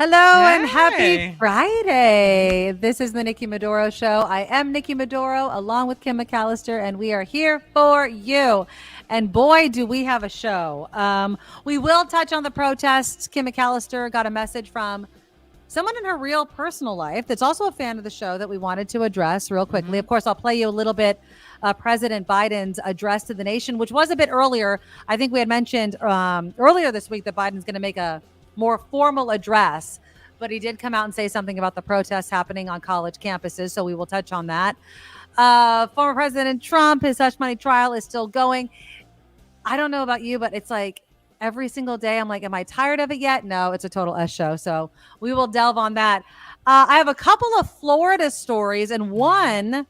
Hello and happy Hey. Friday. This is the Nikki Maduro Show. I am Nikki Maduro along with Kim McAllister, and we are here for you. And boy, do we have a show. We will touch on the protests. Kim McAllister got a message from someone in her real personal life that's also a fan of the show that we wanted to address real quickly. Of course, I'll play you a little bit President Biden's address to the nation, which was a bit earlier. I think we had mentioned earlier this week that Biden's going to make a more formal address, but he did come out and say something about the protests happening on college campuses. So we will touch on that. Former President Trump, his hush money trial is still going. I don't know about you, but it's like every single day I'm like, am I tired of it yet? No, it's a total S show. So we will delve on that. I have a couple of Florida stories, and one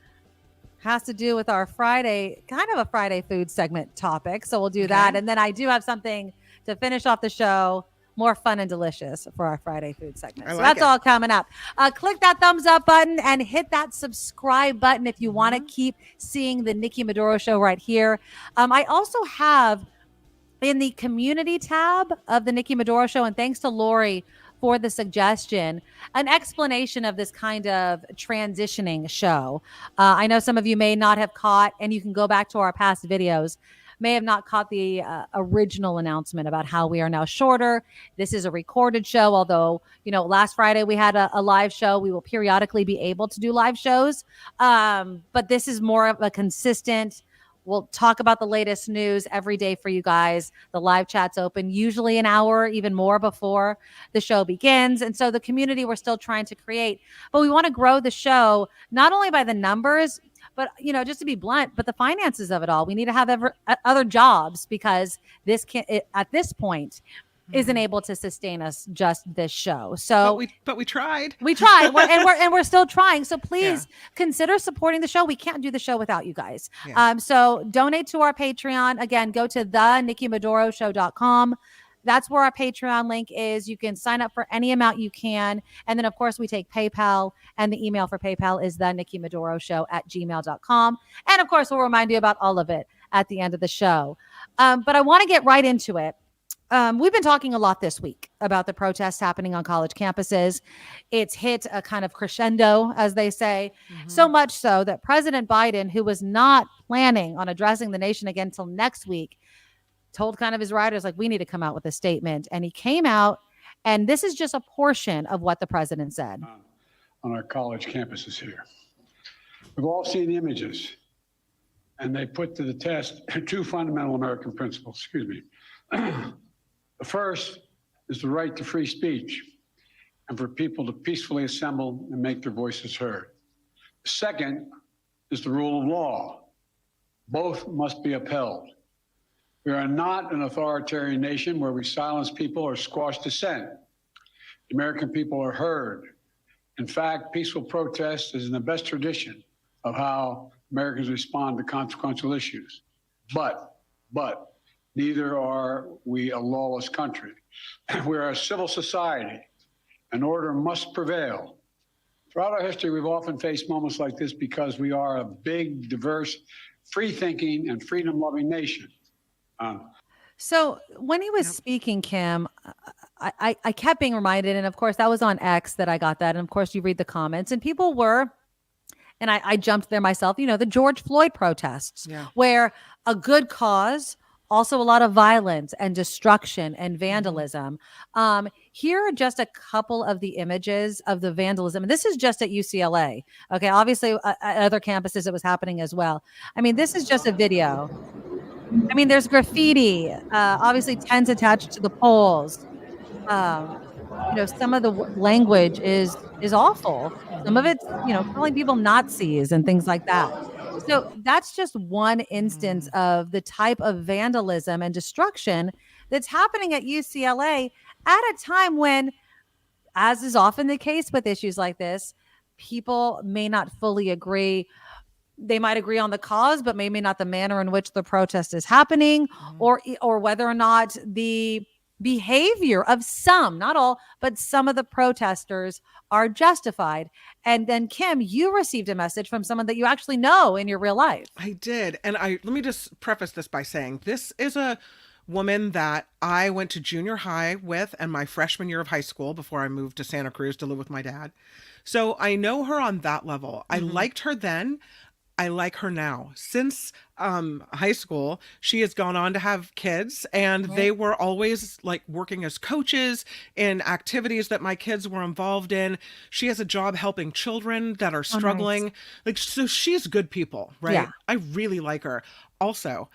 has to do with our Friday, kind of a Friday food segment topic. So we'll do that. And then I do have something to finish off the show, more fun and delicious for our Friday food segment. So that's all coming up. Click that thumbs up button and hit that subscribe button if you want to keep seeing the Nikki Maduro Show right here. I also have in the community tab of the Nikki Maduro Show, and thanks to Lori for the suggestion, an explanation of this kind of transitioning show. I know some of you may not have caught, and you can go back to our past videos, may have not caught the original announcement about how we are now shorter. This is a recorded show, although, last Friday we had a live show. We will periodically be able to do live shows. But this is more of a consistent. We'll talk about the latest news every day for you guys. The live chat's open, usually an hour, even more before the show begins. And so the community we're still trying to create, but we want to grow the show, not only by the numbers, but, just to be blunt, but the finances of it all. We need to have other jobs because this at this point isn't able to sustain us just this show. So, but we tried. We tried, and we're still trying. So please consider supporting the show. We can't do the show without you guys. Yeah. So donate to our Patreon. Again, go to thenikkimadoroshow.com. That's where our Patreon link is. You can sign up for any amount you can. And then, of course, we take PayPal. And the email for PayPal is thenikkimadoroshow@gmail.com. And, of course, we'll remind you about all of it at the end of the show. But I want to get right into it. We've been talking a lot this week about the protests happening on college campuses. It's hit a kind of crescendo, as they say, so much so that President Biden, who was not planning on addressing the nation again until next week, told kind of his riders, like, we need to come out with a statement. And he came out, and this is just a portion of what the president said. On our college campuses here. We've all seen the images, and they put to the test two fundamental American principles, The first is the right to free speech and for people to peacefully assemble and make their voices heard. The second is the rule of law. Both must be upheld. We are not an authoritarian nation where we silence people or squash dissent. The American people are heard. In fact, peaceful protest is in the best tradition of how Americans respond to consequential issues. But neither are we a lawless country. We are a civil society, and order must prevail. Throughout our history, we've often faced moments like this because we are a big, diverse, free-thinking, and freedom-loving nation. So when he was speaking, Kim, I kept being reminded, and of course that was on X that I got that, and of course you read the comments, and people were, and I jumped there myself, the George Floyd protests, where a good cause, also a lot of violence and destruction and vandalism. Here are just a couple of the images of the vandalism, and this is just at UCLA. Okay, obviously at other campuses it was happening as well. I mean, this is just a video. I mean, there's graffiti, obviously tents attached to the poles. Some of the language is awful. Some of it's, calling people Nazis and things like that. So that's just one instance of the type of vandalism and destruction that's happening at UCLA at a time when, as is often the case with issues like this, people may not fully agree. They might agree on the cause, but maybe not the manner in which the protest is happening, or whether or not the behavior of some, not all, but some of the protesters are justified. And then, Kim, you received a message from someone that you actually know in your real life. I did. And let me just preface this by saying this is a woman that I went to junior high with and my freshman year of high school before I moved to Santa Cruz to live with my dad. So I know her on that level. I liked her then. I like her now. Since high school, she has gone on to have kids, and Right. they were always like working as coaches in activities that my kids were involved in. She has a job helping children that are Oh, nice. struggling. Like, so she's good people, right? Yeah. I really like her. Also,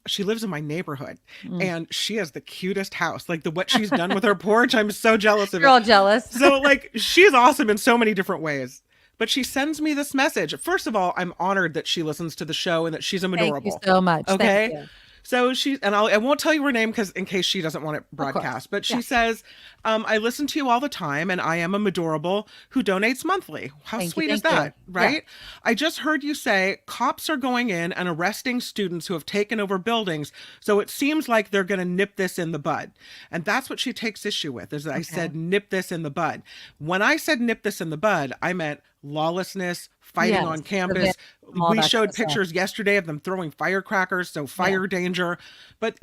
she lives in my neighborhood Mm. and she has the cutest house. Like the what she's done with her porch, I'm so jealous of You're it. all jealous. So like she's awesome in so many different ways. But she sends me this message. First of all, I'm honored that she listens to the show and that she's Thank you adorable. so much. Thank Okay. you. So she, and I won't tell you her name because in case she doesn't want it Of course. broadcast, but she Yeah. says, I listen to you all the time and I am a Madorable who donates monthly. How Thank you. sweet is Thank you. that? Right? I just heard you say cops are going in and arresting students who have taken over buildings. So it seems like they're going to nip this in the bud. And that's what she takes issue with is that I said, nip this in the bud. When I said nip this in the bud, I meant lawlessness, fighting Yes, on the campus. all We that kind showed of stuff. pictures yesterday of them throwing firecrackers, so fire danger. But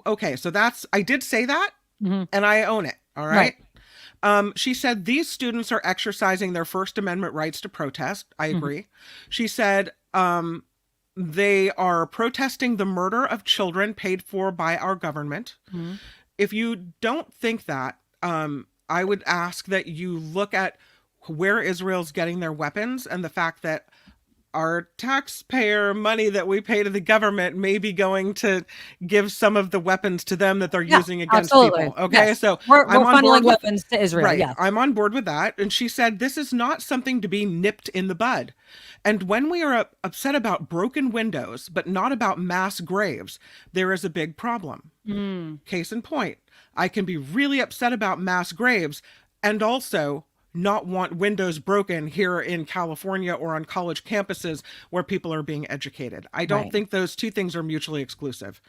okay, so that's, I did say that Mhm. and I own it. All Right. right. She said these students are exercising their First Amendment rights to protest. I Mhm. agree. She said they are protesting the murder of children paid for by our government. Mhm. If you don't think that, I would ask that you look at where Israel's getting their weapons and the fact that our taxpayer money that we pay to the government may be going to give some of the weapons to them that they're Yeah, using against absolutely. people. Okay. Yes. So We're I'm on funneling board with, weapons to Israel. right. Yes. I'm on board with that. And she said, this is not something to be nipped in the bud. And when we are upset about broken windows, but not about mass graves, there is a big problem. Mm. Case in point, I can be really upset about mass graves and also not want windows broken here in California or on college campuses where people are being educated. I don't Right. think those two things are mutually exclusive.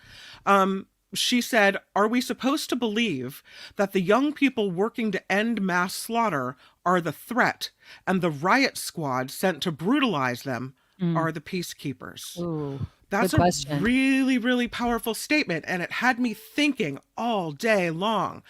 She said, are we supposed to believe that the young people working to end mass slaughter are the threat and the riot squad sent to brutalize them are the peacekeepers? Ooh, That's good a question. really, really powerful statement. And it had me thinking all day long.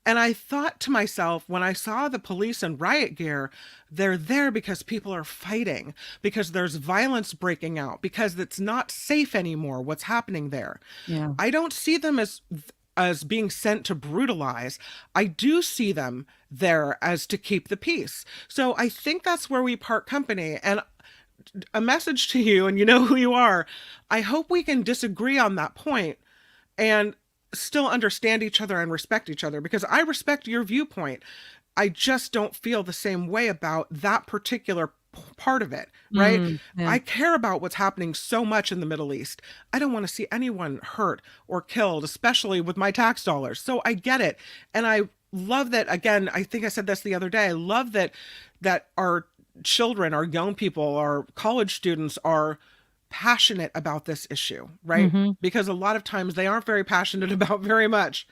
And I thought to myself, when I saw the police in riot gear, they're there because people are fighting, because there's violence breaking out, because it's not safe anymore what's happening there. Yeah. I don't see them as being sent to brutalize. I do see them there as to keep the peace. So I think that's where we part company. And a message to you, and you know who you are. I hope we can disagree on that point and still understand each other and respect each other, because I respect your viewpoint. I just don't feel the same way about that particular part of it, right? Yeah. I care about what's happening so much in the Middle East. I don't want to see anyone hurt or killed, especially with my tax dollars. So I get it. And I love that, again, I think I said this the other day. I love that our children, our young people, our college students are passionate about this issue, right? Mm-hmm. Because a lot of times they aren't very passionate about very much.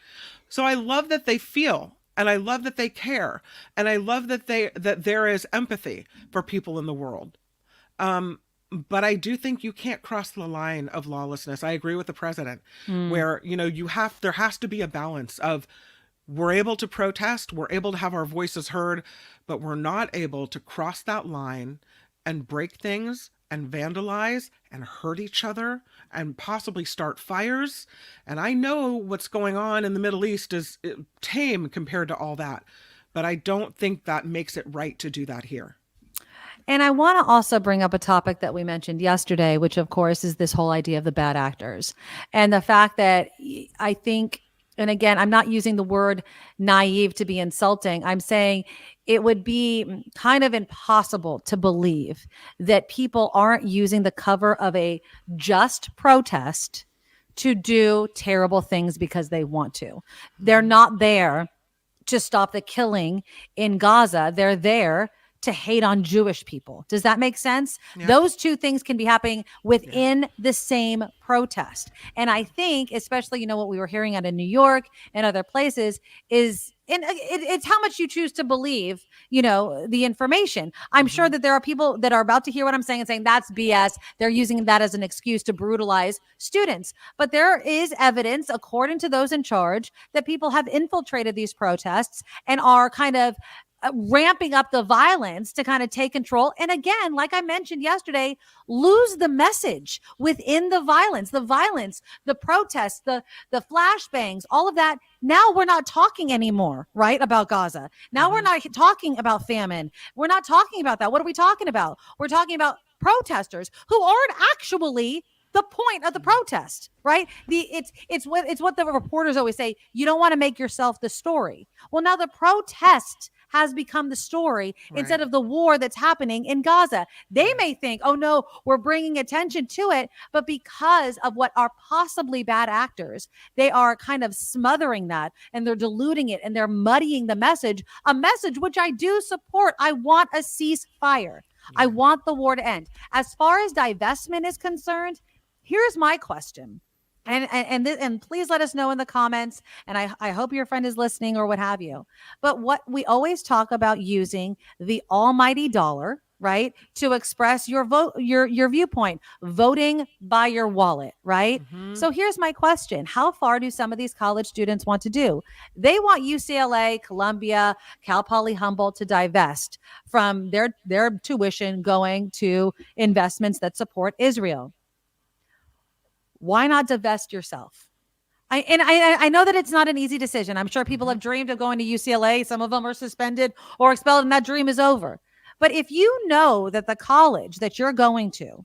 So I love that they feel, and I love that they care, and I love that there is empathy for people in the world. But I do think you can't cross the line of lawlessness. I agree with the president, where there has to be a balance of, we're able to protest, we're able to have our voices heard, but we're not able to cross that line and break things and vandalize and hurt each other and possibly start fires. And I know what's going on in the Middle East is tame compared to all that, but I don't think that makes it right to do that here. And I want to also bring up a topic that we mentioned yesterday, which of course is this whole idea of the bad actors and the fact that I think, and again, I'm not using the word naive to be insulting. I'm saying it would be kind of impossible to believe that people aren't using the cover of a just protest to do terrible things because they want to. They're not there to stop the killing in Gaza. They're there to hate on Jewish people. Does that make sense? Yeah. Those two things can be happening within the same protest. And I think, especially, what we were hearing out in New York and other places is, and it's how much you choose to believe, the information. I'm sure that there are people that are about to hear what I'm saying and saying that's BS. They're using that as an excuse to brutalize students. But there is evidence, according to those in charge, that people have infiltrated these protests and are kind of ramping up the violence to kind of take control. And again, like I mentioned yesterday, lose the message within the violence, the protests, the flashbangs, all of that. Now we're not talking anymore, right, about Gaza. Now we're not talking about famine. We're not talking about that. What are we talking about? We're talking about protesters who aren't actually the point of the protest, right? It's what the reporters always say. You don't want to make yourself the story. Well, now the protest has become the story instead of the war that's happening in Gaza. They may think, oh no, we're bringing attention to it, but because of what are possibly bad actors, they are kind of smothering that and they're diluting it and they're muddying the message, a message which I do support. I want a ceasefire. I want the war to end. As far as divestment is concerned, here's my question. And please let us know in the comments. And I hope your friend is listening or what have you. But what we always talk about using the almighty dollar, right, to express your vote, your viewpoint, voting by your wallet, right? So here's my question. How far do some of these college students want to do? They want UCLA, Columbia, Cal Poly Humboldt to divest from their tuition going to investments that support Israel. Why not divest yourself? I know that it's not an easy decision. I'm sure people have dreamed of going to UCLA. Some of them are suspended or expelled, and that dream is over. But if you know that the college that you're going to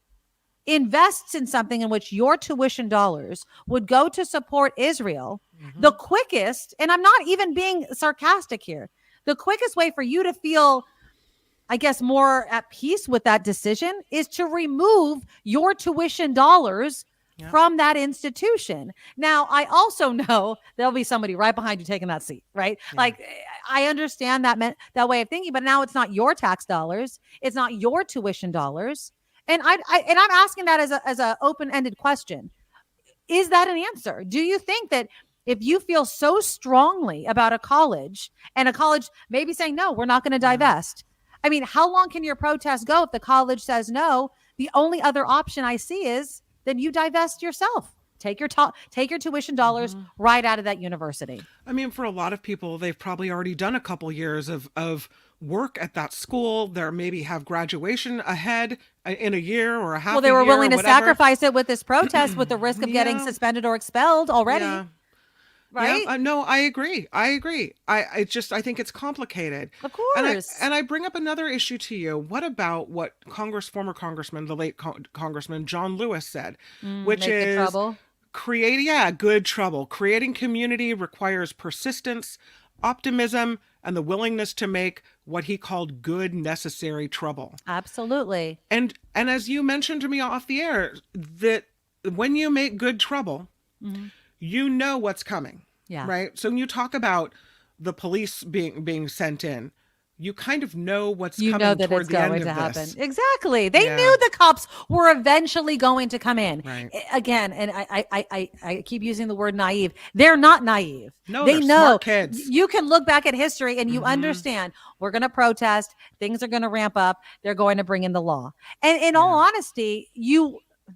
invests in something in which your tuition dollars would go to support Israel, the quickest, and I'm not even being sarcastic here, the quickest way for you to feel, I guess, more at peace with that decision is to remove your tuition dollars from that institution. Now, I also know there'll be somebody right behind you taking that seat, right? Like, I understand that way of thinking, but now it's not your tax dollars. It's not your tuition dollars. And I'm asking that as a open-ended question. Is that an answer? Do you think that if you feel so strongly about a college and a college maybe saying, no, we're not going to divest. I mean, how long can your protest go if the college says no? The only other option I see is then you divest yourself. Take your tuition dollars right out of that university. I mean, for a lot of people, they've probably already done a couple years of work at that school. They're maybe have graduation ahead in a year or a half. Well, they were willing to sacrifice it with this protest with the risk of getting suspended or expelled already. Yeah. Right? Yeah, no, I agree. I think it's complicated. Of course. And I bring up another issue to you. What about what former Congressman, the late Congressman John Lewis said, which is trouble. Good trouble. Creating community requires persistence, optimism, and the willingness to make what he called good necessary trouble. Absolutely. And as you mentioned to me off the air, that when you make good trouble, you know what's coming. Yeah. Right. So when you talk about the police being sent in, you kind of know what's coming. You know that toward it's the going end to of happen. this. Exactly. They knew the cops were eventually going to come in. Right. Again, and I keep using the word naive. They're not naive. No, they they're know. smart kids. You can look back at history and you understand we're going to protest. Things are going to ramp up. They're going to bring in the law. And in all honesty,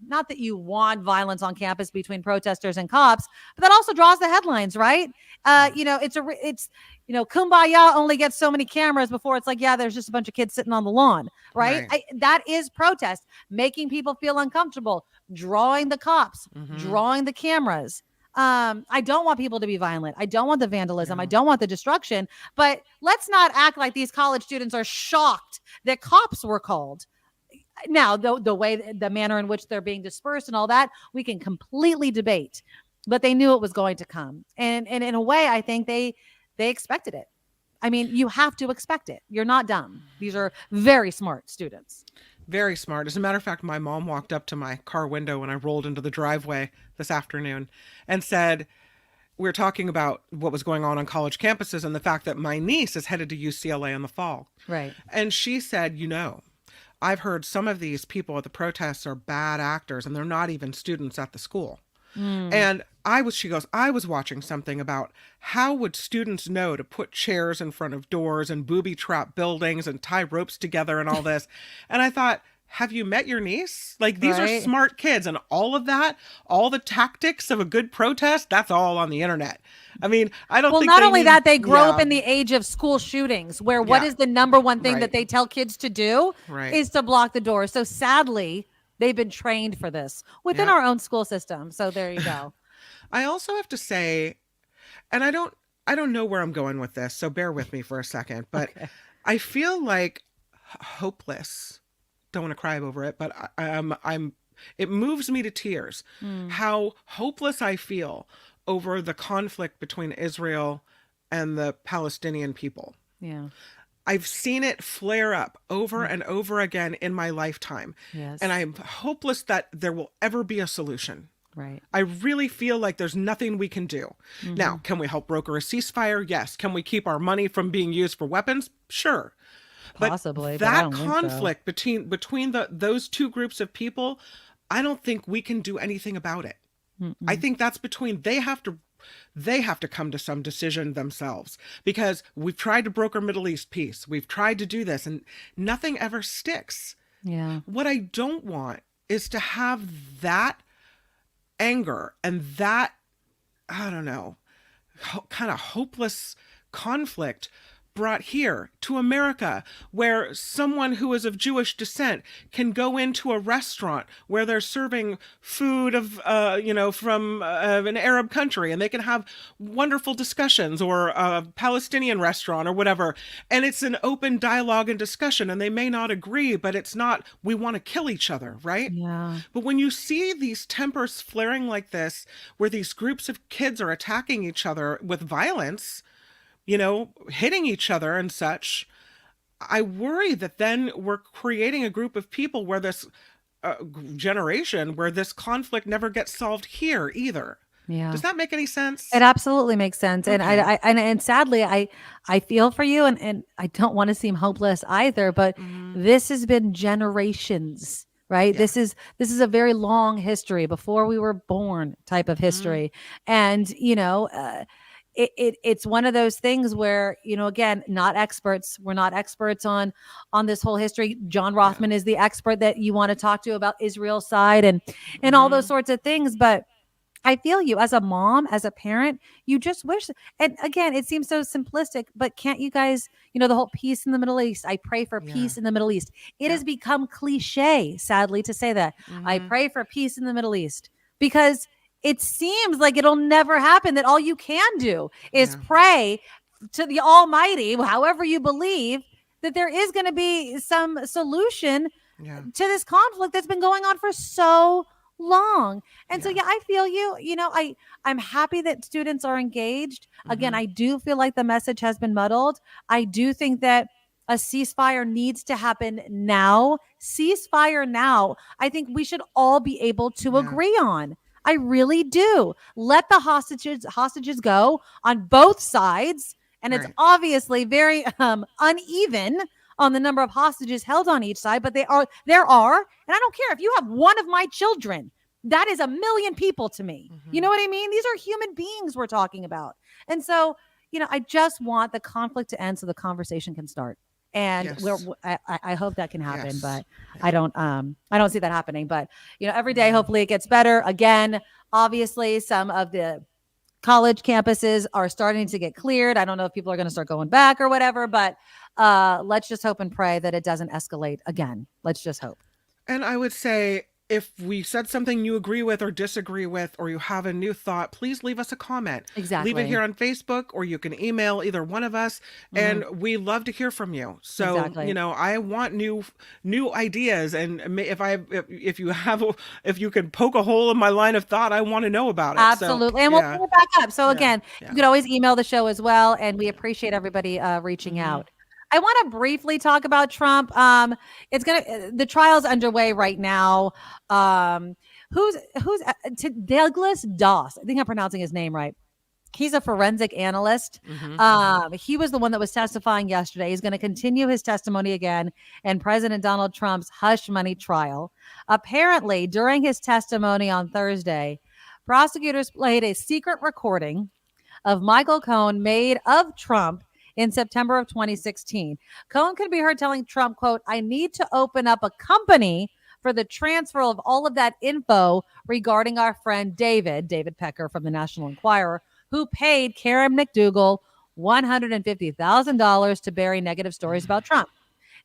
not that you want violence on campus between protesters and cops, but that also draws the headlines, right? It's Kumbaya only gets so many cameras before it's like, there's just a bunch of kids sitting on the lawn, right? That is protest, making people feel uncomfortable, drawing the cops, drawing the cameras. I don't want people to be violent. I don't want the vandalism. I don't want the destruction, but let's not act like these college students are shocked that cops were called. Now, the manner in which they're being dispersed and all that, we can completely debate, but they knew it was going to come. And in a way, I think they expected it. I mean, you have to expect it. You're not dumb. These are very smart students. Very smart. As a matter of fact, my mom walked up to my car window when I rolled into the driveway this afternoon and said, we were talking about what was going on college campuses and the fact that my niece is headed to UCLA in the fall. Right. And she said, I've heard some of these people at the protests are bad actors and they're not even students at the school. And she goes, I was watching something about how would students know to put chairs in front of doors and booby trap buildings and tie ropes together and all this. And I thought, have you met your niece? Like, these are smart kids, and all of that, all the tactics of a good protest, that's all on the internet. I mean, I don't think not only that, they grow up in the age of school shootings where what is the number one thing that they tell kids to do is to block the door. So sadly, they've been trained for this within our own school system. So there you go. I also have to say, and I don't know where I'm going with this, so bear with me for a second, but I feel like hopeless. Don't want to cry over it, but it moves me to tears how hopeless I feel over the conflict between Israel and the Palestinian people. Yeah. I've seen it flare up over and over again in my lifetime. Yes. And I'm hopeless that there will ever be a solution. Right. I really feel like there's nothing we can do. Now, can we help broker a ceasefire? Yes. Can we keep our money from being used for weapons? Sure. Possibly, but that conflict between those two groups of people, I don't think we can do anything about it. I think that's between they have to come to some decision themselves, because we've tried to broker Middle East peace. We've tried to do this and nothing ever sticks. Yeah. What I don't want is to have that anger and that, I don't know, kind of hopeless conflict brought here to America, where someone who is of Jewish descent can go into a restaurant where they're serving food of, from an Arab country, and they can have wonderful discussions, or a Palestinian restaurant or whatever. And it's an open dialogue and discussion, and they may not agree, but it's not, we want to kill each other, right? Yeah. But when you see these tempers flaring like this, where these groups of kids are attacking each other with violence, hitting each other and such, I worry that then we're creating a group of people where this generation where this conflict never gets solved here either. Yeah. Does that make any sense? It absolutely makes sense. Okay. And and sadly, I feel for you, and I don't want to seem hopeless either, but this has been generations, right? Yeah. This is a very long history, before we were born type of history. And, it's one of those things where, again, not experts. We're not experts on this whole history. John Rothman is the expert that you want to talk to about Israel's side and all those sorts of things. But I feel you as a mom, as a parent, you just wish, and again, it seems so simplistic, but can't you guys, the whole peace in the Middle East, I pray for peace in the Middle East. It has become cliche, sadly, to say that. I pray for peace in the Middle East, because it seems like it'll never happen, that all you can do is pray to the Almighty, however you believe, that there is going to be some solution to this conflict that's been going on for so long. And so, I feel you, I'm happy that students are engaged. Again, I do feel like the message has been muddled. I do think that a ceasefire needs to happen now. Ceasefire now. I think we should all be able to agree on. I really do. Let the hostages go on both sides. And it's obviously very uneven on the number of hostages held on each side, but there are, and I don't care if you have one of my children, that is 1 million people to me. You know what I mean? These are human beings we're talking about. And so, I just want the conflict to end so the conversation can start. And I hope that can happen, but I don't see that happening. But every day, hopefully it gets better. Again, obviously, some of the college campuses are starting to get cleared. I don't know if people are going to start going back or whatever, but let's just hope and pray that it doesn't escalate again. Let's just hope. And I would say, if we said something you agree with or disagree with, or you have a new thought, please leave us a comment. Exactly. Leave it here on Facebook, or you can email either one of us, and we love to hear from you. So, I want new ideas, and if you can poke a hole in my line of thought, I want to know about it. Absolutely. So, and we'll put it back up. So again, you can always email the show as well, and we appreciate everybody reaching out. I want to briefly talk about Trump. The trial's underway right now. Who's Douglas Doss? I think I'm pronouncing his name right. He's a forensic analyst. He was the one that was testifying yesterday. He's going to continue his testimony again in President Donald Trump's hush money trial. Apparently, during his testimony on Thursday, prosecutors played a secret recording of Michael Cohen made of Trump in September of 2016. Cohen could be heard telling Trump, quote, "I need to open up a company for the transfer of all of that info regarding our friend David Pecker from the National Enquirer, who paid Karen McDougal $150,000 to bury negative stories about Trump."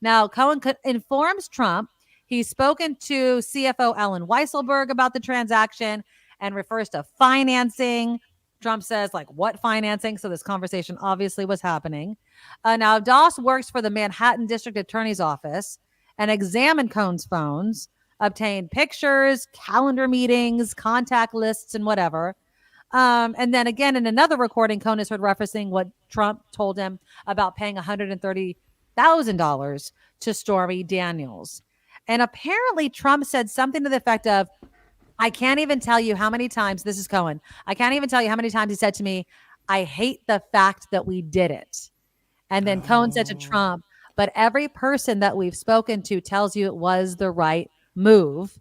Now, Cohen informs Trump he's spoken to CFO Alan Weisselberg about the transaction and refers to financing. Trump says, like, what financing? So this conversation obviously was happening. Now, Doss works for the Manhattan District Attorney's Office and examined Cohen's phones, obtained pictures, calendar meetings, contact lists, and whatever. And then again, in another recording, Cohen is heard referencing what Trump told him about paying $130,000 to Stormy Daniels. And apparently Trump said something to the effect of, "I can't even tell you how many times," this is Cohen, "I can't even tell you how many times he said to me, 'I hate the fact that we did it.'" And then Cohen said to Trump, "But every person that we've spoken to tells you it was the right move."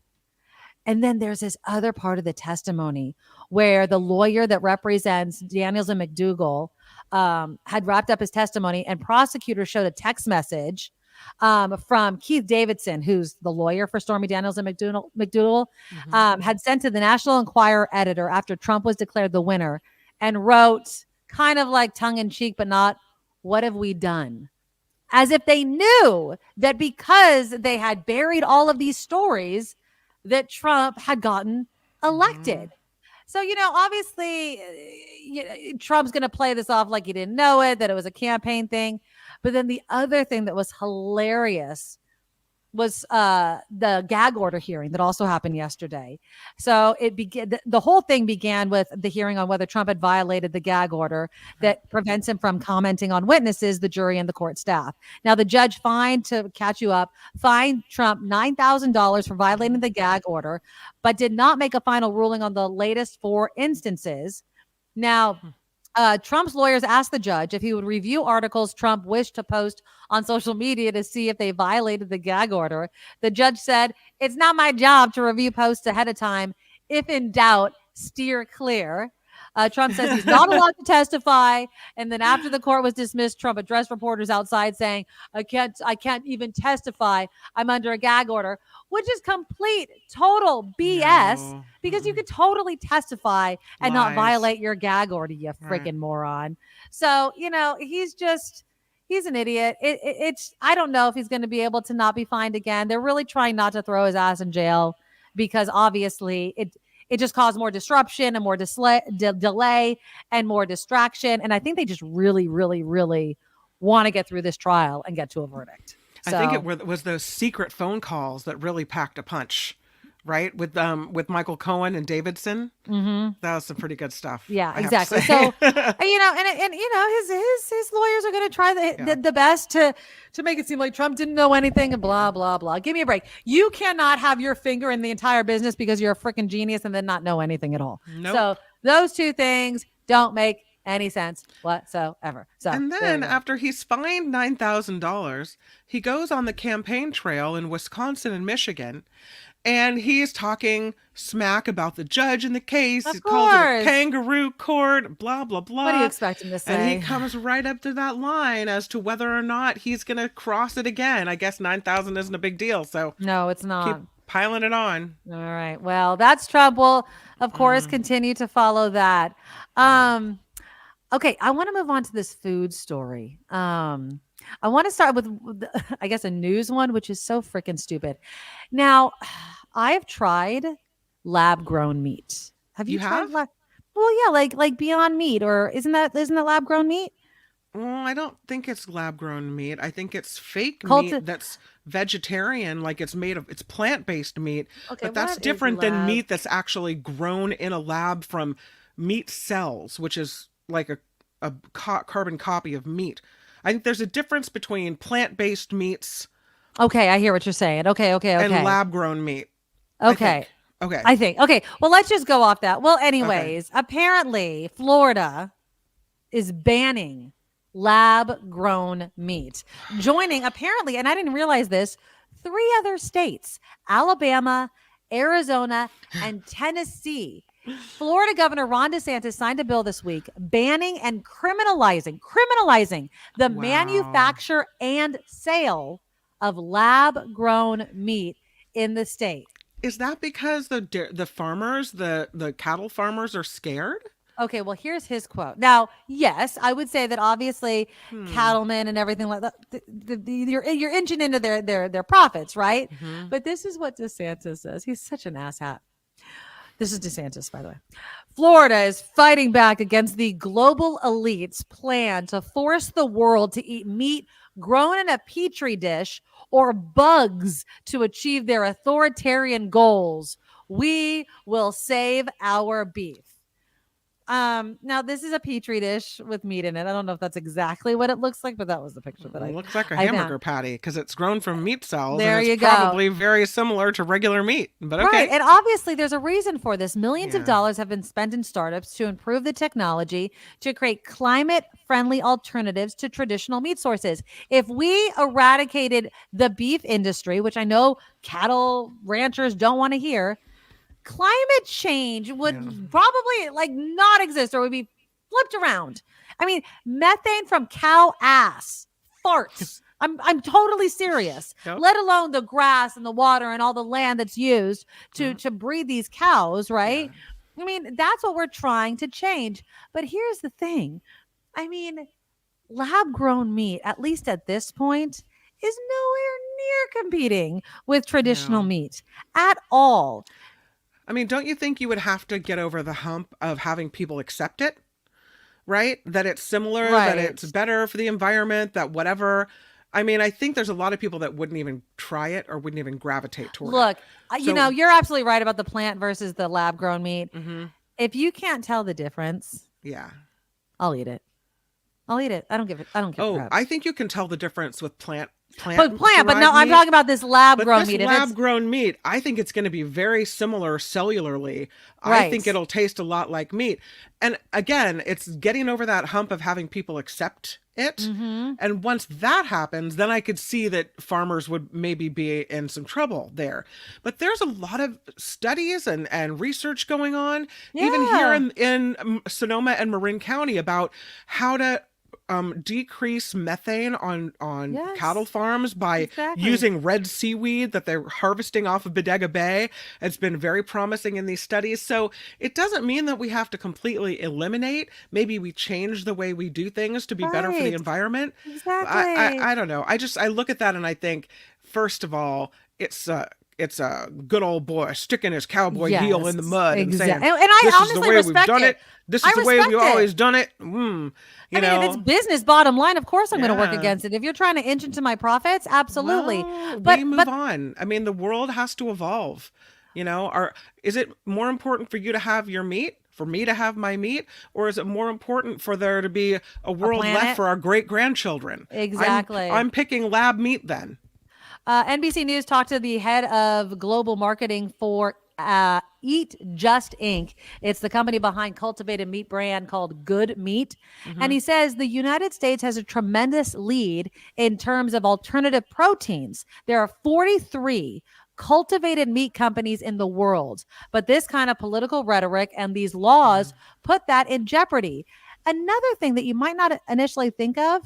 And then there's this other part of the testimony where the lawyer that represents Daniels and McDougal had wrapped up his testimony, and prosecutors showed a text message from Keith Davidson, who's the lawyer for Stormy Daniels and McDougal, had sent to the National Enquirer editor after Trump was declared the winner, and wrote, kind of like tongue in cheek, but not, "What have we done?" As if they knew that because they had buried all of these stories, that Trump had gotten elected. So, obviously, Trump's going to play this off like he didn't know it, that it was a campaign thing. But then the other thing that was hilarious was the gag order hearing that also happened yesterday. So it began. The whole thing began with the hearing on whether Trump had violated the gag order that prevents him from commenting on witnesses, the jury, and the court staff. Now, the judge fined Trump $9,000 for violating the gag order, but did not make a final ruling on the latest 4 instances. Now, Trump's lawyers asked the judge if he would review articles Trump wished to post on social media to see if they violated the gag order. The judge said, "It's not my job to review posts ahead of time. If in doubt, steer clear." Trump says he's not allowed to testify. And then after the court was dismissed, Trump addressed reporters outside saying, I can't even testify. I'm under a gag order," which is complete, total BS, because you could totally testify and not violate your gag order, you freaking moron. So, he's an idiot. I don't know if he's going to be able to not be fined again. They're really trying not to throw his ass in jail because obviously it just caused more disruption and more delay and more distraction. And I think they just really, really, really want to get through this trial and get to a verdict. I think it was those secret phone calls that really packed a punch, right? With Michael Cohen and Davidson. That was some pretty good stuff. Yeah, exactly. So, his lawyers are going to try the best to make it seem like Trump didn't know anything and blah, blah, blah. Give me a break. You cannot have your finger in the entire business because you're a freaking genius and then not know anything at all. Nope. So those two things don't make any sense whatsoever. So, and then after he's fined $9,000, he goes on the campaign trail in Wisconsin and Michigan, and he's talking smack about the judge in the case. He calls it a kangaroo court, blah, blah, blah. What do you expect him to say? And he comes right up to that line as to whether or not he's going to cross it again. I guess 9,000 isn't a big deal. So no, it's not. Keep piling it on. All right. Well, that's Trump. We'll, of course, continue to follow that. Okay, I want to move on to this food story. I want to start with, I guess, a news one, which is so freaking stupid. Now, I've tried lab-grown meat. Have you tried? Well, yeah, like Beyond Meat, or isn't that lab-grown meat? Well, I don't think it's lab-grown meat. I think it's fake meat that's vegetarian, like it's plant-based meat. Okay, but that's different than meat that's actually grown in a lab from meat cells, which is like a carbon copy of meat. I think there's a difference between plant-based meats. Okay, I hear what you're saying. Okay. And lab-grown meat. Okay. Okay. Well, let's just go off that. Well, anyways, apparently Florida is banning lab grown meat, joining apparently, and I didn't realize this, 3 other states: Alabama, Arizona, and Tennessee. Florida Governor Ron DeSantis signed a bill this week banning and criminalizing the Wow. manufacture and sale of lab grown meat in the state. Is that because the farmers, the cattle farmers are scared? Okay, well, here's his quote. Now, yes, I would say that obviously Hmm. cattlemen and everything like that, you're inching into their profits, right? Hmm. But this is what DeSantis says. He's such an asshat. This is DeSantis, by the way. Florida is fighting back against the global elite's plan to force the world to eat meat grown in a petri dish or bugs to achieve their authoritarian goals. We will save our beef. Now this is a petri dish with meat in it. I don't know if that's exactly what it looks like, but that was the picture that It I looks like a I hamburger found. patty because it's grown from meat cells and There it's you go. probably very similar to regular meat. But Right. okay. And obviously, there's a reason for this. Millions of Yeah. dollars have been spent in startups to improve the technology to create climate friendly alternatives to traditional meat sources. If we eradicated the beef industry, which I know cattle ranchers don't want to hear, climate change would Yeah. probably like not exist or would be flipped around. I mean, methane from cow ass farts. I'm totally serious. Yep. Let alone the grass and the water and all the land that's used to Mhm. to breed these cows, right? Yeah. I mean, that's what we're trying to change. But here's the thing. I mean, lab grown meat, at least at this point, is nowhere near competing with traditional No. meat at all. I mean, don't you think you would have to get over the hump of having people accept it? Right? That it's similar, that Right. it's better for the environment, that whatever. I mean, I think there's a lot of people that wouldn't even try it or wouldn't even gravitate toward it. Look, So, you're absolutely right about the plant versus the lab grown meat. mhm, If you can't tell the difference, yeah. I'll eat it. I'll eat it. I don't give Oh, crap. I think you can tell the difference with But no, derived I'm meat. talking about this lab But grown this meat. And lab it's grown meat, I think it's going to be very similar cellularly. I right. think it'll taste a lot like meat. And again, it's getting over that hump of having people accept it. Mm-hmm. And once that happens, then I could see that farmers would maybe be in some trouble there. But there's a lot of studies and research going on, even here Yeah. in Sonoma and Marin County, about how to decrease methane on Yes. cattle farms by Exactly. using red seaweed that they're harvesting off of Bodega Bay. It's been very promising in these studies. So it doesn't mean that we have to completely eliminate. Maybe we change the way we do things to be better for the Right. environment. Exactly. I don't know. I look at that and I think, first of all, it's a good old boy sticking his cowboy heel in the Yes. mud and saying, Exactly. And I "This is the honestly way we've respect done it. it. This I is the way respect we've it. always done it." You I mean, if it's know, business bottom line, of course I'm going to work yeah. against it. If you're trying to inch into my profits, absolutely. Well, But we move on. I mean, the world has to evolve. Is it more important for you to have your meat, for me to have my meat, or is it more important for there to be a world left planet? for our great grandchildren? Exactly. I'm picking lab meat then. NBC News talked to the head of global marketing for Eat Just Inc. It's the company behind cultivated meat brand called Good Meat. Mm-hmm. And he says the United States has a tremendous lead in terms of alternative proteins. There are 43 cultivated meat companies in the world, but this kind of political rhetoric and these laws put that in jeopardy. Another thing that you might not initially think of,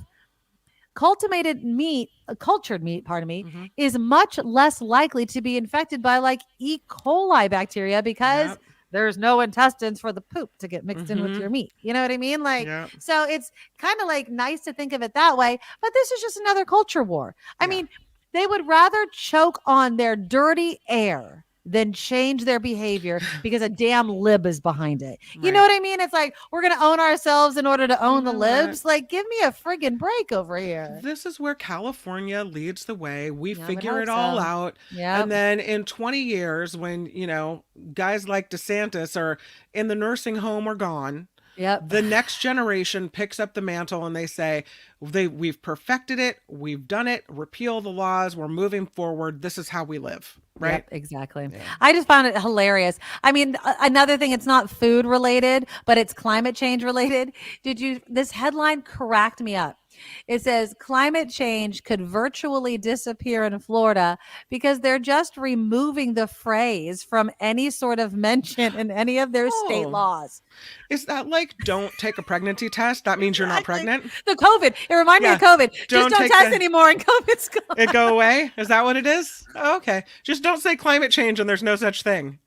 cultured meat, pardon me, Mm-hmm. is much less likely to be infected by like E. coli bacteria because Yep. there's no intestines for the poop to get mixed in with Mm-hmm. your meat. You know what I mean? Like, Yep. so it's kind of like nice to think of it that way, but this is just another culture war. I Yeah. mean, they would rather choke on their dirty air than change their behavior because a damn lib is behind it. You know Right. what I mean? It's like we're going to own ourselves in order to own the know what? libs. Like, give me a friggin' break over here. This is where California leads the way. We Yeah, I would figure hope it all so. out. Yep. And then in 20 years, when, guys like DeSantis are in the nursing home or gone, Yep. The next generation picks up the mantle and they say, we've perfected it. We've done it. Repeal the laws. We're moving forward. This is how we live. Right. Yep, exactly. Yeah. I just found it hilarious. I mean, another thing, it's not food related, but it's climate change related. This headline cracked me up. It says climate change could virtually disappear in Florida because they're just removing the phrase from any sort of mention in any of their state laws. Is that like, don't take a pregnancy test? That means you're not pregnant? The COVID. It reminded me of COVID. Just don't test anymore and COVID's gone. It go away? Is that what it is? Oh, okay. Just don't say climate change and there's no such thing.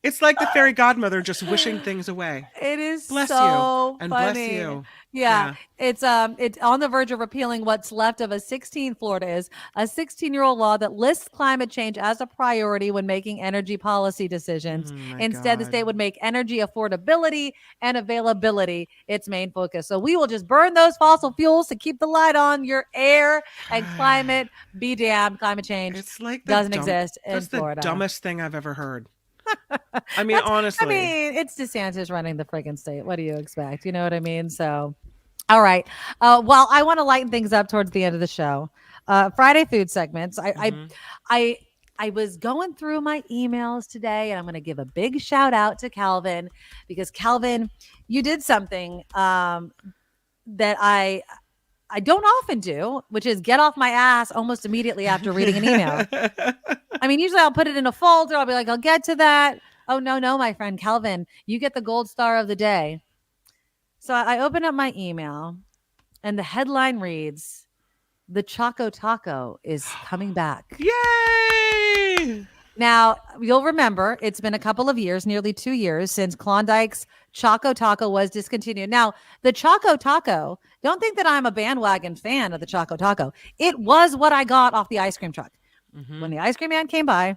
It's like the fairy godmother just wishing things away. It is bless so you and funny. bless you. Yeah. It's on the verge of repealing what's left of a 16-year-old law that lists climate change as a priority when making energy policy decisions. Instead, the state would make energy affordability and availability its main focus. So we will just burn those fossil fuels to keep the light on your air and climate. Be damned, climate change doesn't exist in Florida. That's the dumbest thing I've ever heard. I mean, honestly. I mean, it's DeSantis running the friggin' state. What do you expect? You know what I mean? So, all right. Well, I want to lighten things up towards the end of the show. Friday food segments. I was going through my emails today, and I'm going to give a big shout out to Calvin because Calvin, you did something that I don't often do, which is get off my ass almost immediately after reading an email. I mean, usually I'll put it in a folder. I'll be like, I'll get to that. Oh, no, my friend Calvin, you get the gold star of the day. So I open up my email and the headline reads, the ChocoTaco is coming back. Yay! Now, you'll remember it's been a couple of years, nearly 2 years, since Klondike's ChocoTaco was discontinued. Now, the ChocoTaco, don't think that I'm a bandwagon fan of the ChocoTaco. It was what I got off the ice cream truck. When the ice cream man came by,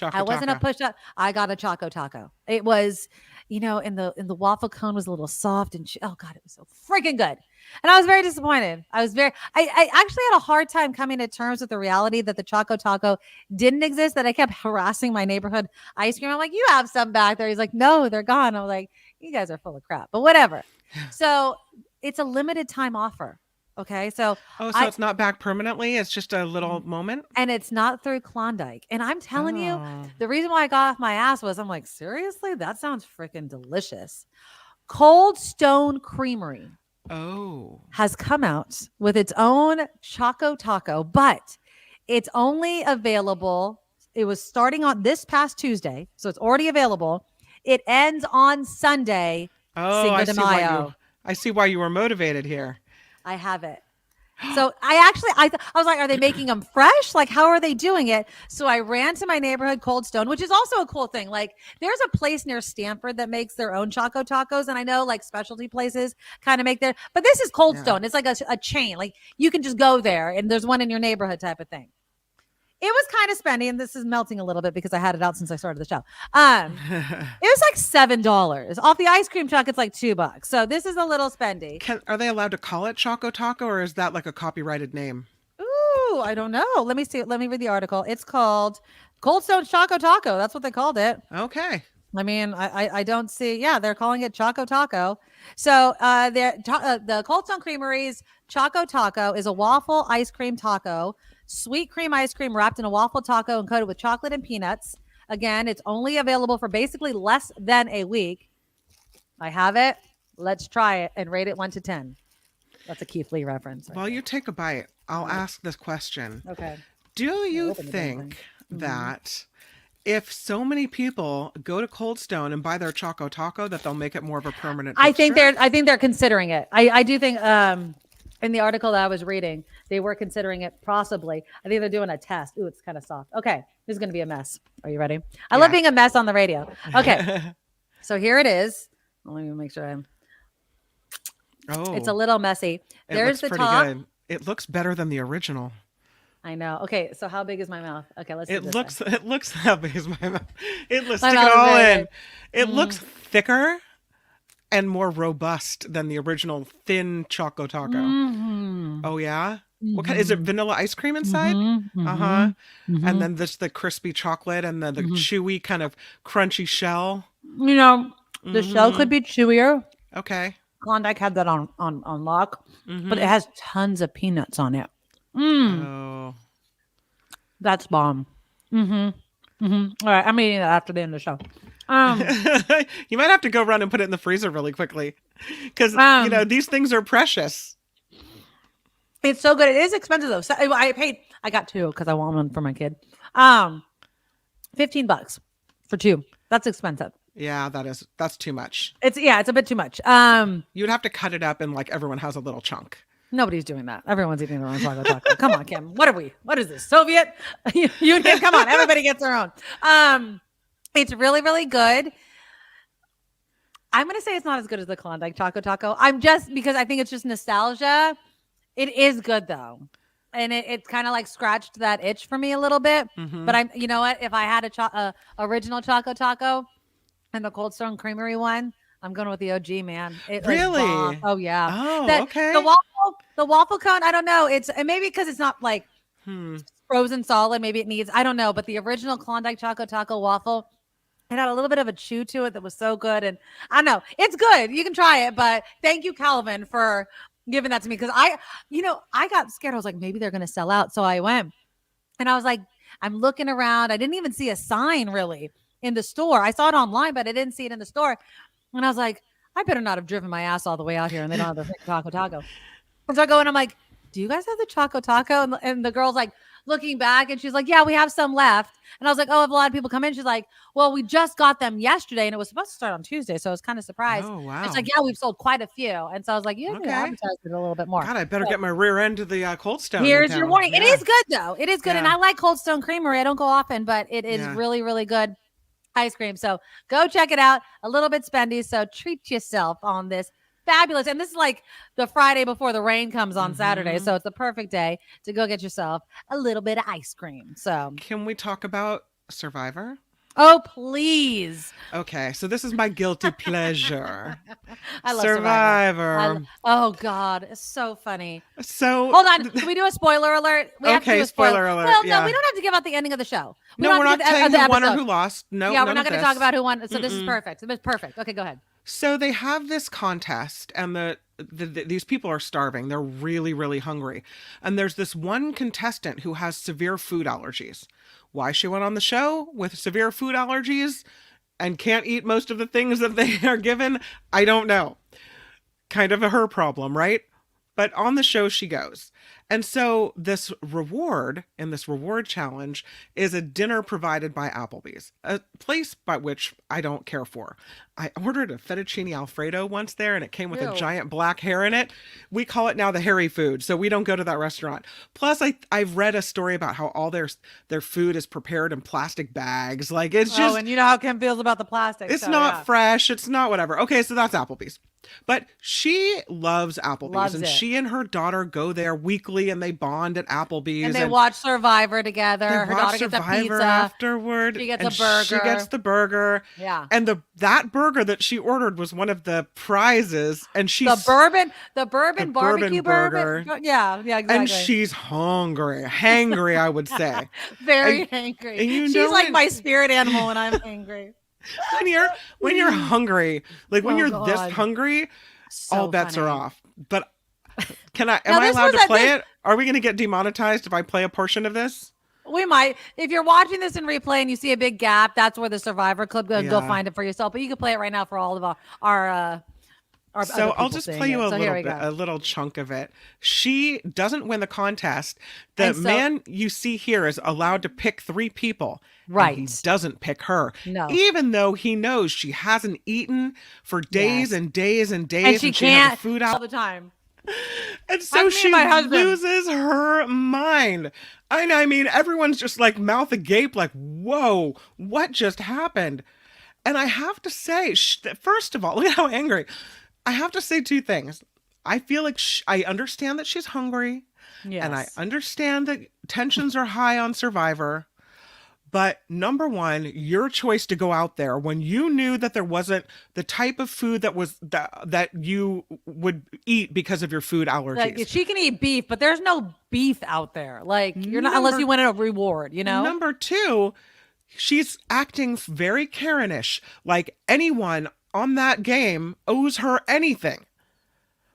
I wasn't a push up. I got a ChocoTaco. It was, and the waffle cone was a little soft and oh God, it was so freaking good. And I was very disappointed. I actually had a hard time coming to terms with the reality that the ChocoTaco didn't exist, that I kept harassing my neighborhood ice cream. I'm like, you have some back there. He's like, no, they're gone. I'm like, you guys are full of crap, but whatever. So it's a limited time offer. Okay. So it's not back permanently. It's just a little moment. And it's not through Klondike. And I'm telling you, the reason why I got off my ass was I'm like, seriously, that sounds freaking delicious. Cold Stone Creamery has come out with its own ChocoTaco, but it's only available. It was starting on this past Tuesday. So it's already available. It ends on Sunday. Cinco de Mayo. I see why you were motivated here. I have it. So I was like, are they making them fresh? Like, how are they doing it? So I ran to my neighborhood Cold Stone, which is also a cool thing. Like, there's a place near Stanford that makes their own ChocoTacos. And I know like specialty places kind of make their, but this is Cold Stone. It's like a chain. Like you can just go there and there's one in your neighborhood type of thing. It was kind of spendy, and this is melting a little bit because I had it out since I started the show. It was like $7 off the ice cream truck. It's like $2. So this is a little spendy. Are they allowed to call it ChocoTaco, or is that like a copyrighted name? Ooh, I don't know. Let me see. Let me read the article. It's called Cold Stone ChocoTaco. That's what they called it. Okay. I mean, I don't see. Yeah, they're calling it ChocoTaco. So the Cold Stone Creamery's ChocoTaco is a waffle ice cream taco. Sweet cream ice cream wrapped in a waffle taco and coated with chocolate and peanuts. Again, it's only available for basically less than a week. I have it. Let's try it and rate it 1 to 10. That's a Keith Lee reference. While you take a bite, I'll ask this question. Okay. Do you think that if so many people go to Cold Stone and buy their ChocoTaco, that they'll make it more of a permanent fixture? I think they're considering it. I do think in the article that I was reading, they were considering it possibly. I think they're doing a test. Ooh, it's kind of soft. Okay. This is going to be a mess. Are you ready? I love being a mess on the radio. Okay. So here it is. Let me make sure it's a little messy. There's the top. Good. It looks better than the original. I know. Okay. So how big is my mouth? Okay. Let's see. It looks how big is my mouth. Stick it all in. It looks thicker and more robust than the original thin ChocoTaco. Oh yeah. What kind? Is it vanilla ice cream inside? And then the crispy chocolate and the chewy kind of crunchy shell. The shell could be chewier. Okay. Klondike had that on lock, but it Mhm. has tons of peanuts on it. Oh. That's bomb. All right, I'm eating that after the end of the show. Um, You might have to go run and put it in the freezer really quickly because, um, these things are precious. it's so good. It is expensive though. So I got two because I want one for my kid. $15 for two. That's expensive. Yeah, that's too much. It's a bit too much. You'd have to cut it up and like everyone has a little chunk. Nobody's doing that. Everyone's eating their own ChocoTaco. Come on, Kim. What are we? What is this? Soviet Union? Come on. Everybody gets their own. It's really, really good. I'm going to say it's not as good as the Klondike ChocoTaco. I'm just because I think it's just nostalgia. It is good though. And it's kind of like scratched that itch for me a little bit. But you know what? If I had a original ChocoTaco and the Cold Stone Creamery one, I'm going with the OG, man. It Really? bomb. Oh yeah. Oh, okay. The waffle cone. I don't know. It's maybe because it's not like frozen solid. Maybe it needs. I don't know. But the original Klondike ChocoTaco waffle, it had a little bit of a chew to it that was so good. And I don't know. It's good. You can try it. But thank you, Calvin, for giving that to me because I got scared. I was like, maybe they're going to sell out. So I went, and I was like, I'm looking around. I didn't even see a sign really in the store. I saw it online, but I didn't see it in the store. And I was like, I better not have driven my ass all the way out here and they don't have the ChocoTaco. And so I go and I'm like, do you guys have the ChocoTaco? And the girl's like looking back and she's like, yeah, we have some left. And I was like, oh, have a lot of people come in? She's like, well, we just got them yesterday and it was supposed to start on Tuesday. So I was kind of surprised. Oh, wow. And she's like, yeah, we've sold quite a few. And so I was like, you can advertise it a little bit more. God, I better get my rear end to the Cold Stone. Here's your warning. Yeah. It is good though. It is good. Yeah. And I like Cold Stone Creamery. I don't go often, but it is really, really good ice cream. So go check it out. A little bit spendy. So treat yourself on this fabulous. And this is like the Friday before the rain comes on Saturday. So it's the perfect day to go get yourself a little bit of ice cream. So can we talk about Survivor? Oh, please. Okay, so this is my guilty pleasure. I love Survivor. Oh, God. It's so funny. So hold on. Can we do a spoiler alert? We have to do a spoiler alert. Well, no, we don't have to give out the ending of the show. We're not saying who won or who lost. No, yeah, we're not going to talk about who won. So this is perfect. It's perfect. Okay, go ahead. So they have this contest, and these people are starving. They're really, really hungry. And there's this one contestant who has severe food allergies. Why she went on the show with severe food allergies and can't eat most of the things that they are given, I don't know. Kind of her problem, right? But on the show she goes. And so this reward in this reward challenge is a dinner provided by Applebee's, a place by which I don't care for. I ordered a fettuccine Alfredo once there and it came with a giant black hair in it. We call it now the hairy food, so we don't go to that restaurant. Plus I've read a story about how all their food is prepared in plastic bags. Like it's just and you know how Kim feels about the plastic. It's not fresh, it's not whatever. Okay, so that's Applebee's. But she loves Applebee's and she and her daughter go there weekly and they bond at Applebee's. And they watch Survivor together. Her daughter gets a pizza afterward. She gets a burger. She gets the burger. Yeah. And that burger that she ordered was one of the prizes. And she's the bourbon barbecue burger. Yeah, exactly. And she's hangry, I would say. Very hangry. She's like my spirit animal when I'm hangry. when you're hungry, like when you're this hungry, so all bets funny. are off. But am I allowed to play it? Are we going to get demonetized if I play a portion of this? We might. If you're watching this in replay and you see a big gap, that's where the Survivor clip goes. Go find it for yourself. But you can play it right now for all of our so I'll just play you a little chunk of it. She doesn't win the contest. The man you see here is allowed to pick 3 people. Right. He doesn't pick her. No. Even though he knows she hasn't eaten for days and days and days. And she can't food out all the time. And so she loses her mind. And I mean, everyone's just like mouth agape, like, whoa, what just happened? And I have to say, first of all, look at how angry. I have to say 2 things. I feel like I understand that she's hungry. Yes. And I understand that tensions are high on Survivor. But number one, your choice to go out there when you knew that there wasn't the type of food that you would eat because of your food allergies. Like, she can eat beef, but there's no beef out there. Like you're not unless you win a reward, you know? Number 2, she's acting very Karen-ish. Like anyone on that game owes her anything.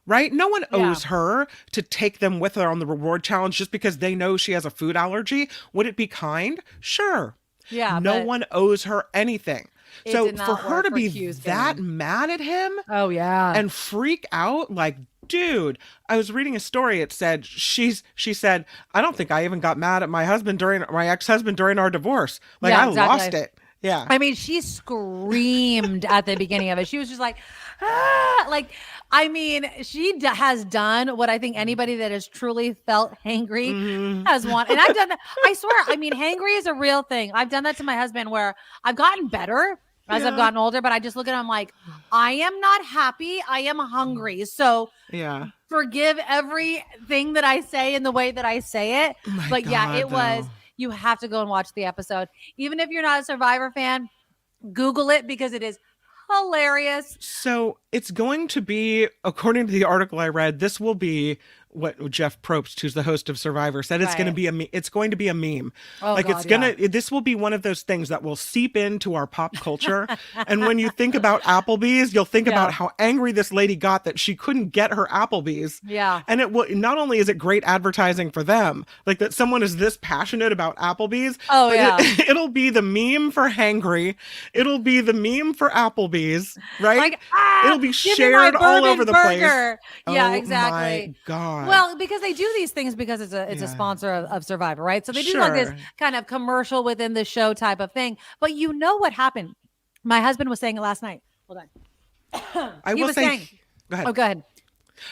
Right? No one owes her to take them with her on the reward challenge just because they know she has a food allergy. Would it be kind? Sure. Yeah. No one owes her anything. It So did for not her work to for be Q's that game. mad at him Oh yeah. and freak out, like, dude, I was reading a story. It said she said, I don't think I even got mad at my ex-husband during our divorce. Like, Yeah, I exactly. lost it. Yeah. I mean, she screamed at the beginning of it. She was just like, ah! Like, I mean, she has done what I think anybody that has truly felt hangry has wanted. And I've done that. I swear. I mean, hangry is a real thing. I've done that to my husband where I've gotten better as I've gotten older, but I just look at him like, I am not happy. I am hungry. So Yeah. forgive everything that I say in the way that I say it. Oh my But yeah, God, it was, though. you have to go and watch the episode. Even if you're not a Survivor fan, Google it because it is hilarious. So it's going to be, according to the article I read, this will be what Jeff Probst, who's the host of Survivor, said. It's going to Right. be it's going to be a meme. Oh, like, God, it's gonna this will be one of those things that will seep into our pop culture. And when you think about Applebee's, you'll think about how angry this lady got that she couldn't get her Applebee's. Yeah. And it will, not only is it great advertising for them, like that someone is this passionate about Applebee's. Oh, but yeah. it'll be the meme for hangry. It'll be the meme for Applebee's, right? Like, it'll be give me my shared all over the place. burger. Yeah, Oh exactly. my God. Well, because they do these things because it's a sponsor of Survivor, right? So they do like this Sure. kind of commercial within the show type of thing. But you know what happened? My husband was saying it last night. Hold on. I He will was say, saying, go ahead. oh, go ahead.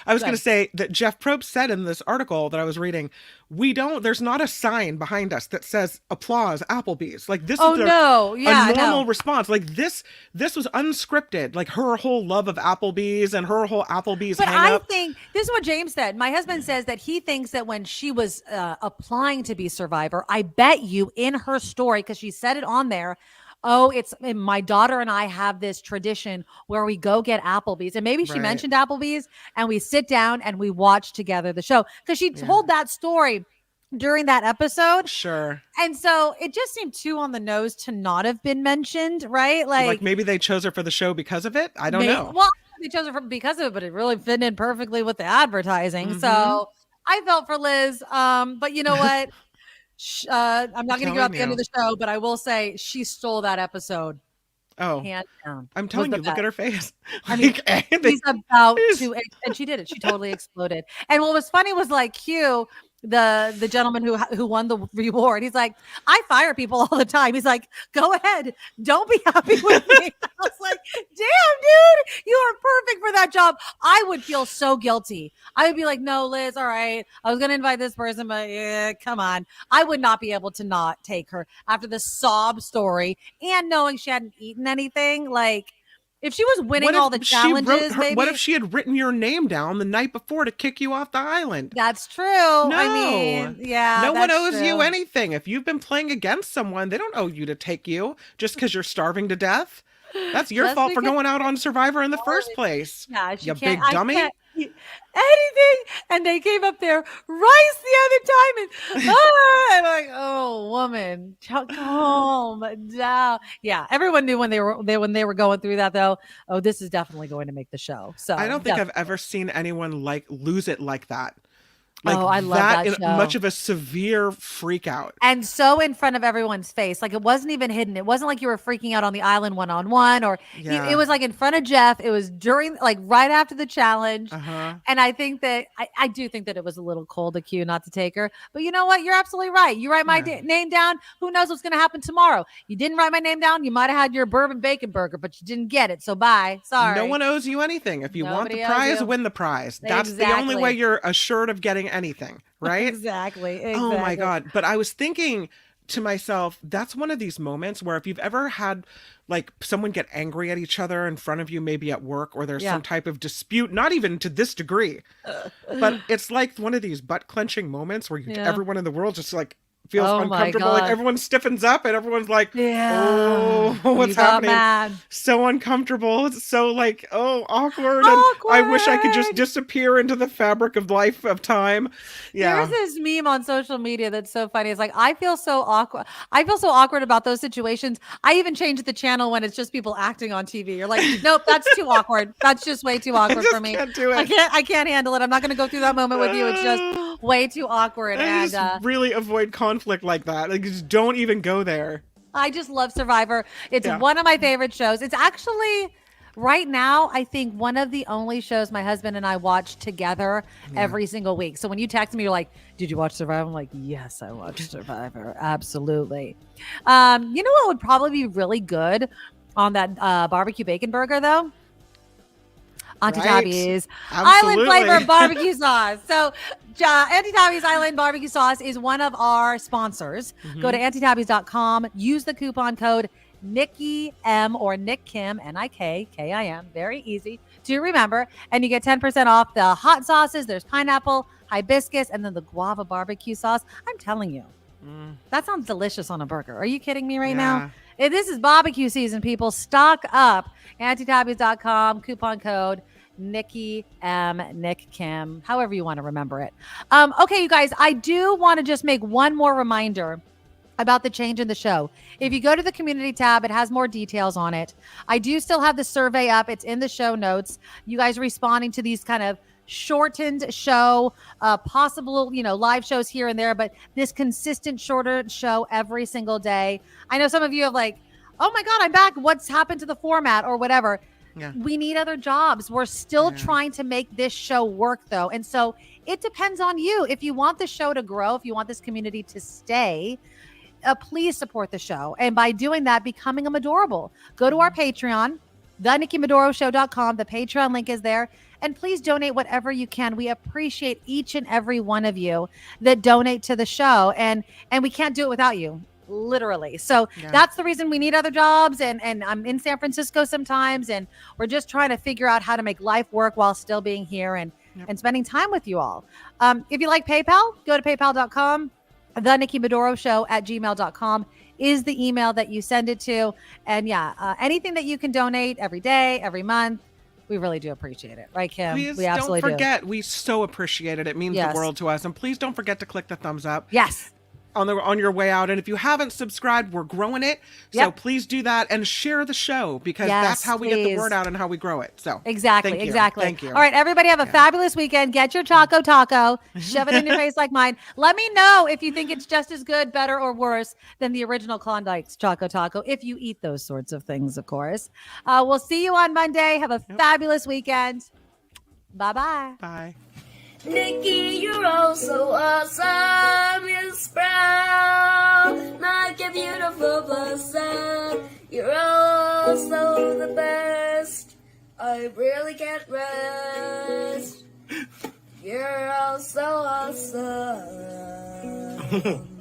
I was going to say that Jeff Probst said in this article that I was reading, there's not a sign behind us that says applause Applebee's. Like, this Oh, is no. Yeah, a normal no. response. Like, this was unscripted. Like, her whole love of Applebee's and her whole Applebee's But hang I up. think this is what James said. My husband says that he thinks that when she was applying to be Survivor, I bet you in her story, because she said it on there, oh, it's my daughter and I have this tradition where we go get Applebee's. And maybe she Right. mentioned Applebee's and we sit down and we watch together the show because she told that story during that episode. Sure. And so it just seemed too on the nose to not have been mentioned, right? Like maybe they chose her for the show because of it. I don't know. Well, they chose her because of it, but it really fit in perfectly with the advertising. So I felt for Liz. But you know what? I'm not going to give out the end of the show, but I will say she stole that episode. Oh, Hands down. I'm telling you, look at her face. I mean, she's about to, and she did it. She totally exploded. And what was funny was like Q, the gentleman who won the reward. He's like, I fire people all the time. He's like, go ahead, don't be happy with me. I was like, damn, dude, you are perfect for that job. I would feel so guilty. I would be like, no, Liz, all right, I was gonna invite this person, but yeah, come on. I would not be able to not take her after the sob story and knowing she hadn't eaten anything. Like, if she was winning all the challenges, maybe. What if she had written your name down the night before to kick you off the island? That's true. No. I mean, yeah. No one owes true. you anything. If you've been playing against someone, they don't owe you to take you just because you're starving to death. That's your fault for going out on Survivor in the first place. Yeah, she you can't, big dummy. I can't eat anything. And they came up there rice the other time, and I'm like, oh, woman, calm down. Yeah, everyone knew when they were going through that though. Oh, this is definitely going to make the show. So I don't think I've ever seen anyone lose it like that. Like, I love that in show. much of a severe freak out. And so in front of everyone's face, like it wasn't even hidden. It wasn't like you were freaking out on the island one-on-one, or it was like in front of Jeff. It was during, like right after the challenge. And I think that I do think that it was a little cold of Q not to take her. But you know what? You're absolutely right. You write my name down. Who knows what's going to happen tomorrow? You didn't write my name down. You might have had your bourbon bacon burger, but you didn't get it. So bye. Sorry. No one owes you anything. If you want the Nobody owes prize, you. win the prize. That's the only way you're assured of getting anything. Right? Exactly. Oh my God. But I was thinking to myself, that's one of these moments where if you've ever had like someone get angry at each other in front of you, maybe at work, or there's some type of dispute, not even to this degree, but it's like one of these butt clenching moments where everyone in the world just like feels Oh my uncomfortable. Like God. everyone stiffens up and everyone's like, Yeah. oh, what's You got happening? mad. So uncomfortable. It's so like, oh, awkward. And I wish I could just Awkward. disappear into the fabric of life, of time. Yeah. There's this meme on social media that's so funny. It's like, I feel so awkward. I feel so awkward about those situations. I even change the channel when it's just people acting on TV. You're like, nope, that's too awkward. That's just way too awkward just for me. can't do it. I can't handle it. I'm not going to go through that moment with you. It's just way too awkward. I And just really avoid conflict like that. Like, just don't even go there. I just love Survivor. It's Yeah. one of my favorite shows. It's actually right now, I think one of the only shows my husband and I watch together every single week. So when you text me, you're like, did you watch Survivor? I'm like, yes, I watched Survivor. Absolutely. You know what would probably be really good on that barbecue bacon burger though? Auntie Right. Tabby's Absolutely. Island flavor barbecue sauce. So Auntie Tabby's Island barbecue sauce is one of our sponsors. Go to AuntieTabby's.com. Use the coupon code Nikki M or Nick Kim, Nikkim. Very easy to remember. And you get 10% off the hot sauces. There's pineapple, hibiscus, and then the guava barbecue sauce. I'm telling you, that sounds delicious on a burger. Are you kidding me right now? This is barbecue season, people. Stock up. AuntieTabby's.com, coupon code Nikki M, Nick Kim, however you want to remember it. Okay, you guys, I do want to just make one more reminder about the change in the show. If you go to the community tab, it has more details on it. I do still have the survey up. It's in the show notes. You guys responding to these kind of shortened show, possible, live shows here and there, but this consistent shorter show every single day. I know some of you have like, oh my God, I'm back. What's happened to the format or whatever? Yeah. We need other jobs. We're still trying to make this show work though. And so it depends on you. If you want the show to grow, if you want this community to stay, please support the show. And by doing that, becoming a Madorable. Go to our Patreon, theNikkiMadoroShow.com. The Patreon link is there. And please donate whatever you can. We appreciate each and every one of you that donate to the show. And we can't do it without you, literally. So that's the reason we need other jobs. And I'm in San Francisco sometimes. And we're just trying to figure out how to make life work while still being here and spending time with you all. If you like PayPal, go to paypal.com. theNikkiMadoroShow@gmail.com is the email that you send it to. And anything that you can donate every day, every month, we really do appreciate it. Right, Kim? Please we absolutely don't forget. We so appreciate it. It means the world to us. And please don't forget to click the thumbs up. Yes. On your way out. And if you haven't subscribed, we're growing it. So please do that and share the show because that's how we get the word out and how we grow it. So exactly. Thank you. All right, everybody have a fabulous weekend. Get your ChocoTaco, shove it in your face like mine. Let me know if you think it's just as good, better, or worse than the original Klondike's ChocoTaco. If you eat those sorts of things, of course. We'll see you on Monday. Have a fabulous weekend. Bye-bye. Bye. Nikki, you're oh so awesome. You sprout like a beautiful blossom. You're also the best. I really can't rest. You're oh so awesome.